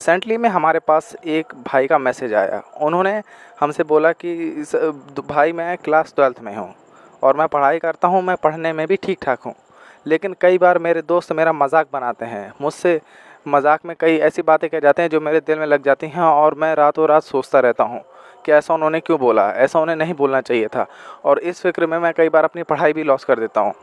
Recently में हमारे पास एक भाई का मैसेज आया। उन्होंने हमसे बोला कि भाई मैं क्लास 12th में हूँ और मैं पढ़ाई करता हूँ, मैं पढ़ने में भी ठीक ठाक हूँ, लेकिन कई बार मेरे दोस्त मेरा मजाक बनाते हैं। मुझसे मजाक में कई ऐसी बातें कह जाते हैं जो मेरे दिल में लग जाती हैं और मैं रातों रात सोचता रहता हूँ कि ऐसा उन्होंने क्यों बोला, ऐसा उन्हें नहीं बोलना चाहिए था। और इस फिक्र में मैं कई बार अपनी पढ़ाई भी लॉस कर देता हूँ।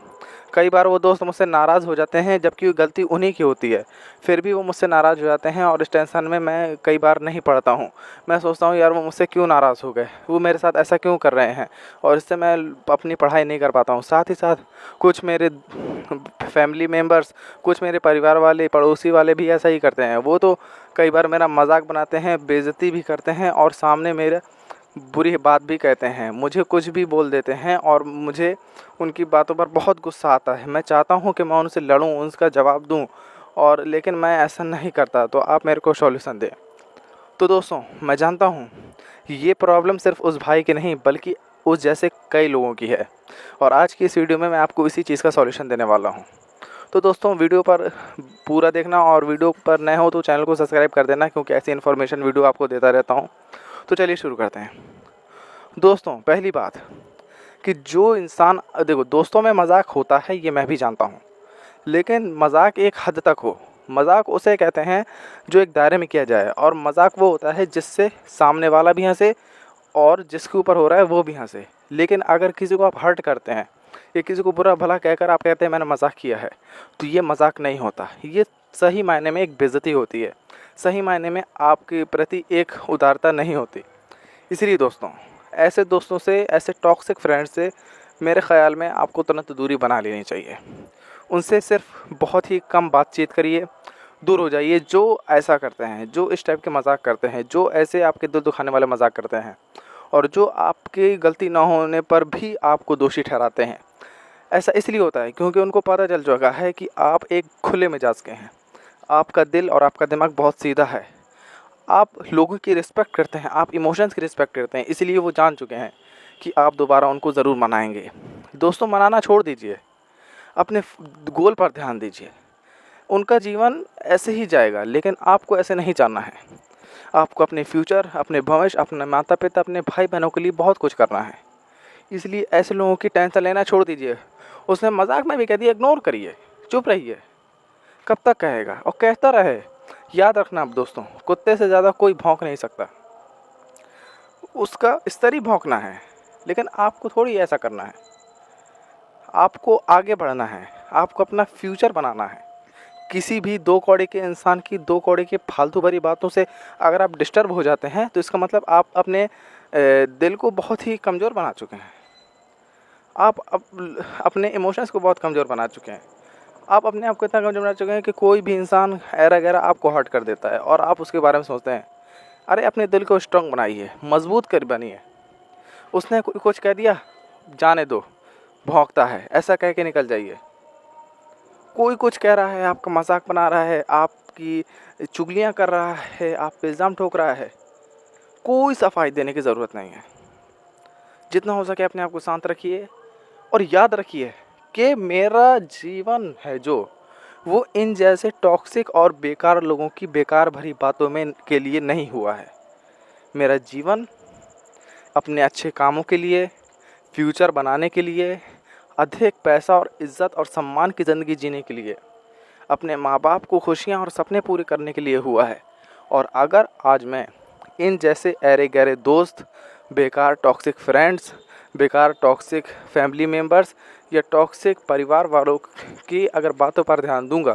कई बार वो दोस्त मुझसे नाराज़ हो जाते हैं जबकि गलती उन्हीं की होती है, फिर भी वो मुझसे नाराज़ हो जाते हैं और इस टेंशन में मैं कई बार नहीं पढ़ता हूँ। मैं सोचता हूँ यार वो मुझसे क्यों नाराज़ हो गए, वो मेरे साथ ऐसा क्यों कर रहे हैं, और इससे मैं अपनी पढ़ाई नहीं कर पाता हूँ। साथ ही साथ कुछ मेरे फैमिली मेम्बर्स, कुछ मेरे परिवार वाले, पड़ोसी वाले भी ऐसा ही करते हैं। वो तो कई बार मेरा मजाक बनाते हैं, बेइज्जती भी करते हैं और सामने मेरे बुरी बात भी कहते हैं, मुझे कुछ भी बोल देते हैं और मुझे उनकी बातों पर बहुत गुस्सा आता है। मैं चाहता हूँ कि मैं उनसे लड़ूँ, उनका जवाब दूँ, और लेकिन मैं ऐसा नहीं करता। तो आप मेरे को सॉल्यूशन दें। तो दोस्तों, मैं जानता हूँ ये प्रॉब्लम सिर्फ उस भाई की नहीं बल्कि उस जैसे कई लोगों की है, और आज की इस वीडियो में मैं आपको इसी चीज़ का सॉल्यूशन देने वाला हूँ। तो दोस्तों, वीडियो पर पूरा देखना, और वीडियो पर नए हो तो चैनल को सब्सक्राइब कर देना, क्योंकि ऐसी इन्फॉर्मेशन वीडियो आपको देता रहता हूँ। तो चलिए शुरू करते हैं। दोस्तों, पहली बात कि जो इंसान, देखो, दोस्तों में मजाक होता है ये मैं भी जानता हूँ, लेकिन मजाक एक हद तक हो। मजाक उसे कहते हैं जो एक दायरे में किया जाए, और मजाक वो होता है जिससे सामने वाला भी हंसे और जिसके ऊपर हो रहा है वो भी हंसे। लेकिन अगर किसी को आप हर्ट करते हैं या किसी को बुरा भला कहकर आप कहते हैं मैंने मजाक किया है, तो ये मजाक नहीं होता, ये सही मायने में एक बेइज्जती होती है। सही मायने में आपके प्रति एक उदारता नहीं होती। इसलिए दोस्तों, ऐसे दोस्तों से, ऐसे टॉक्सिक फ्रेंड्स से मेरे ख़्याल में आपको तुरंत दूरी बना लेनी चाहिए। उनसे सिर्फ बहुत ही कम बातचीत करिए, दूर हो जाइए। जो ऐसा करते हैं, जो इस टाइप के मजाक करते हैं, जो ऐसे आपके दिल दुखाने वाले मजाक करते हैं, और जो आपकी गलती ना होने पर भी आपको दोषी ठहराते हैं, ऐसा इसलिए होता है क्योंकि उनको पता चल चुका है कि आप एक खुले मिजाज के हैं। आपका दिल और आपका दिमाग बहुत सीधा है। आप लोगों की रिस्पेक्ट करते हैं, आप इमोशंस की रिस्पेक्ट करते हैं, इसलिए वो जान चुके हैं कि आप दोबारा उनको ज़रूर मनाएंगे। दोस्तों, मनाना छोड़ दीजिए, अपने गोल पर ध्यान दीजिए। उनका जीवन ऐसे ही जाएगा, लेकिन आपको ऐसे नहीं जानना है। आपको अपने फ्यूचर, अपने भविष्य, अपने माता पिता, अपने भाई बहनों के लिए बहुत कुछ करना है। इसलिए ऐसे लोगों की टेंशन लेना छोड़ दीजिए। उसने मजाक में भी कह दिया, इग्नोर करिए, चुप रहिए। कब तक कहेगा, और कहता रहे। याद रखना आप दोस्तों, कुत्ते से ज़्यादा कोई भौंक नहीं सकता। उसका स्तर ही भौंकना है, लेकिन आपको थोड़ी ऐसा करना है। आपको आगे बढ़ना है, आपको अपना फ्यूचर बनाना है। किसी भी दो कौड़े के इंसान की दो कौड़े की फालतू भरी बातों से अगर आप डिस्टर्ब हो जाते हैं, तो इसका मतलब आप अपने दिल को बहुत ही कमज़ोर बना चुके हैं। आप अपने इमोशंस को बहुत कमज़ोर बना चुके हैं। आप अपने आप को इतना कमज़ोर बना चुके हैं कि कोई भी इंसान ऐरा गैरा आपको हर्ट कर देता है और आप उसके बारे में सोचते हैं। अरे, अपने दिल को स्ट्रांग बनाइए, मजबूत कर बनिए। उसने कुछ कह दिया, जाने दो, भौंकता है, ऐसा कह के निकल जाइए। कोई कुछ कह रहा है, आपका मजाक बना रहा है, आपकी चुगलियां कर रहा है, आप पे इल्ज़ाम ठोक रहा है, कोई सफाई देने की ज़रूरत नहीं है। जितना हो सके अपने आप को शांत रखिए, और याद रखिए कि मेरा जीवन है जो, वो इन जैसे टॉक्सिक और बेकार लोगों की बेकार भरी बातों में के लिए नहीं हुआ है। मेरा जीवन अपने अच्छे कामों के लिए, फ्यूचर बनाने के लिए, अधिक पैसा और इज़्ज़त और सम्मान की ज़िंदगी जीने के लिए, अपने माँ बाप को खुशियाँ और सपने पूरे करने के लिए हुआ है। और अगर आज मैं इन जैसे ऐरे गहरे दोस्त, बेकार टॉक्सिक फ्रेंड्स, बेकार टॉक्सिक फैमिली मेम्बर्स या टॉक्सिक परिवार वालों की अगर बातों पर ध्यान दूंगा,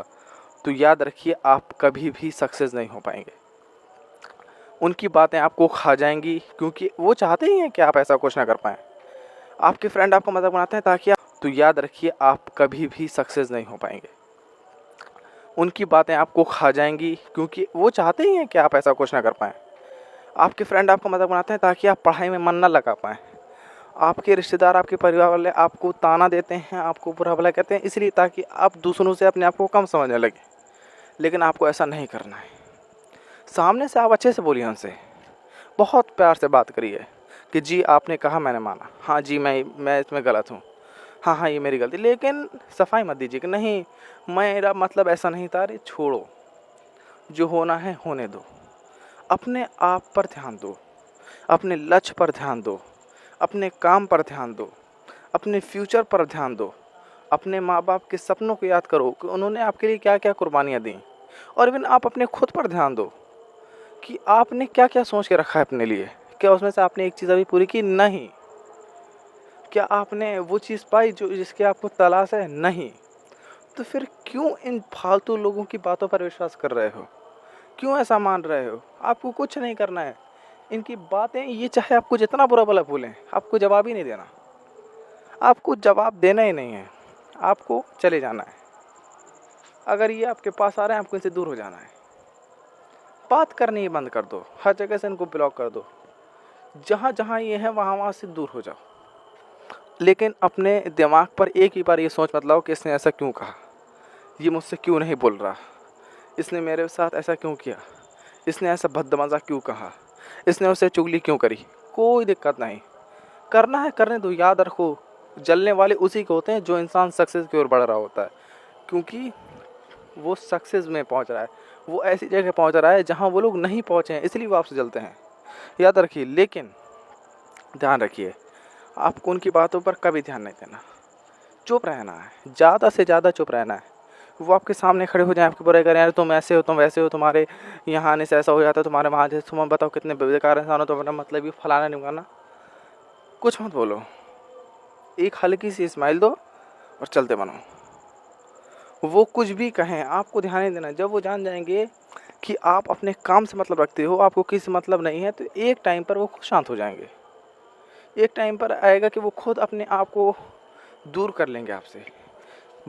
तो याद रखिए आप कभी भी सक्सेस नहीं हो पाएंगे। उनकी बातें आपको खा जाएंगी, क्योंकि वो चाहते ही हैं कि आप ऐसा कुछ ना कर पाएँ। आपके फ्रेंड आपको मजाक बनाते हैं ताकि आप, तो याद रखिए आप कभी भी सक्सेस नहीं हो पाएंगे। उनकी बातें आपको खा जाएंगी, क्योंकि वो चाहते ही हैं कि आप ऐसा कुछ ना कर पाएँ। आपके फ्रेंड आपको मजाक बनाते हैं ताकि आप पढ़ाई में मन ना लगा पाएँ। आपके रिश्तेदार, आपके परिवार वाले आपको ताना देते हैं, आपको बुरा भला कहते हैं, इसलिए ताकि आप दूसरों से अपने आप को कम समझने लगे। लेकिन आपको ऐसा नहीं करना है। सामने से आप अच्छे से बोलिए उनसे, बहुत प्यार से बात करिए कि जी आपने कहा, मैंने माना, हाँ जी मैं इसमें गलत हूँ, हाँ हाँ ये मेरी गलती। लेकिन सफाई मत दीजिए कि नहीं मेरा मतलब ऐसा नहीं था। अरे छोड़ो, जो होना है होने दो। अपने आप पर ध्यान दो, अपने लक्ष्य पर ध्यान दो, अपने काम पर ध्यान दो, अपने फ्यूचर पर ध्यान दो। अपने माँ-बाप के सपनों को याद करो कि उन्होंने आपके लिए क्या-क्या कुर्बानियाँ दी। और इवन आप अपने खुद पर ध्यान दो कि आपने क्या-क्या सोच के रखा है अपने लिए। क्या उसमें से आपने एक चीज़ अभी पूरी की? नहीं। क्या आपने वो चीज़ पाई जो जिसकी आपको तलाश है? नहीं। तो फिर क्यों इन फालतू लोगों की बातों पर विश्वास कर रहे हो? क्यों ऐसा मान रहे हो? आपको कुछ नहीं करना है। इनकी बातें ये चाहे आपको जितना बुरा भला बोलें, आपको जवाब ही नहीं देना। आपको जवाब देना ही नहीं है। आपको चले जाना है। अगर ये आपके पास आ रहे हैं, आपको इनसे दूर हो जाना है। बात करनी ही बंद कर दो। हर जगह से इनको ब्लॉक कर दो। जहाँ-जहाँ ये हैं, वहाँ-वहाँ से दूर हो जाओ। लेकिन अपने दिमाग पर एक ही बार ये सोच मत लाओ कि इसने ऐसा क्यों कहा? ये मुझसे क्यों नहीं बोल रहा? इसने मेरे साथ ऐसा क्यों किया? इसने ऐसा भद्दमज़ाक क्यों कहा? इसने उससे चुगली क्यों करी? कोई दिक्कत नहीं। करना है करने दो। याद रखो, जलने वाले उसी के होते हैं जो इंसान सक्सेस की ओर बढ़ रहा होता है। क्योंकि वो सक्सेस में पहुंच रहा है। वो ऐसी जगह पहुंच रहा है जहां वो लोग नहीं पहुंचे हैं, इसलिए वो आपसे जलते हैं। याद रखिए। लेकिन ध्यान रखिए, आपको उनकी बातों पर कभी ध्यान नहीं देना। चुप रहना है, ज़्यादा से ज़्यादा चुप रहना है। वो आपके सामने खड़े हो जाएं, आपकी बुराई करें, यार तुम ऐसे हो, तुम वैसे हो, तुम्हारे यहाँ आने से ऐसा हो जाता है, तुम्हारे वहाँ से, तुम बताओ कितने बेकार इंसान हो, तुम्हारा मतलब ही फलाना निमकाना। कुछ मत बोलो। एक हल्की सी स्माइल दो और चलते बनो। वो कुछ भी कहें, आपको ध्यान नहीं देना। जब वो जान जाएंगे कि आप अपने काम से मतलब रखते हो, आपको किसी से मतलब नहीं है, तो एक टाइम पर वो खुद शांत हो जाएंगे। एक टाइम पर आएगा कि वो खुद अपने आप को दूर कर लेंगे आपसे।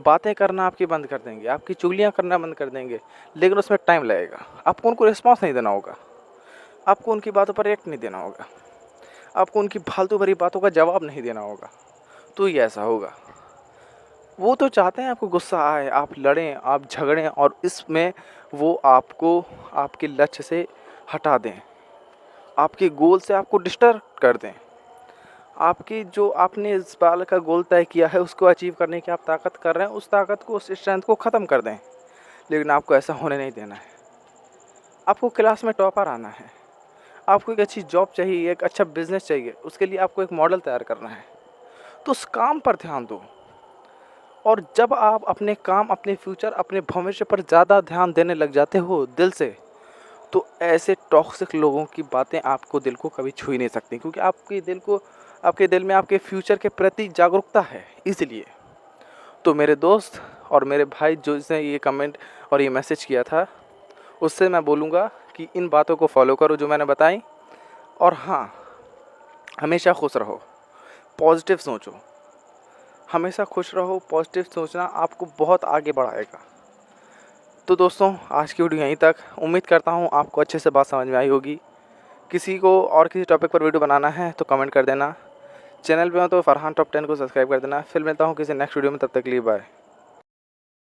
बातें करना आपकी बंद कर देंगे, आपकी चुगलियाँ करना बंद कर देंगे। लेकिन उसमें टाइम लगेगा। आपको उनको रिस्पॉन्स नहीं देना होगा। आपको उनकी बातों पर रिएक्ट नहीं देना होगा। आपको उनकी फालतू भरी बातों का जवाब नहीं देना होगा। तो ये ऐसा होगा। वो तो चाहते हैं आपको गुस्सा आए, आप लड़ें, आप झगड़ें, और इसमें वो आपको आपके लक्ष्य से हटा दें, आपके गोल से आपको डिस्टर्ब कर दें। आपकी जो आपने इस बार का गोल तय किया है, उसको अचीव करने की आप ताकत कर रहे हैं, उस ताकत को, उस स्ट्रेंथ को ख़त्म कर दें। लेकिन आपको ऐसा होने नहीं देना है। आपको क्लास में टॉपर आना है। आपको एक अच्छी जॉब चाहिए, एक अच्छा बिजनेस चाहिए। उसके लिए आपको एक मॉडल तैयार करना है। तो उस काम पर ध्यान दो। और जब आप अपने काम, अपने फ्यूचर, अपने भविष्य पर ज़्यादा ध्यान देने लग जाते हो दिल से, तो ऐसे टॉक्सिक लोगों की बातें आपको दिल को कभी छू ही नहीं सकती। क्योंकि आपके दिल में आपके फ्यूचर के प्रति जागरूकता है, इसलिए। तो मेरे दोस्त और मेरे भाई जो इसने ये कमेंट और ये मैसेज किया था, उससे मैं बोलूँगा कि इन बातों को फॉलो करो जो मैंने बताई। और हाँ, हमेशा खुश रहो, पॉजिटिव सोचो। हमेशा खुश रहो। पॉजिटिव सोचना आपको बहुत आगे बढ़ाएगा। तो दोस्तों, आज की वीडियो यहीं तक। उम्मीद करता हूँ आपको अच्छे से बात समझ में आई होगी। किसी को और किसी टॉपिक पर वीडियो बनाना है तो कमेंट कर देना। चैनल पे हो तो फरहान टॉप 10 को सब्सक्राइब कर देना। फिर मिलता हूँ किसी नेक्स्ट वीडियो में, तब तक के लिए बाय।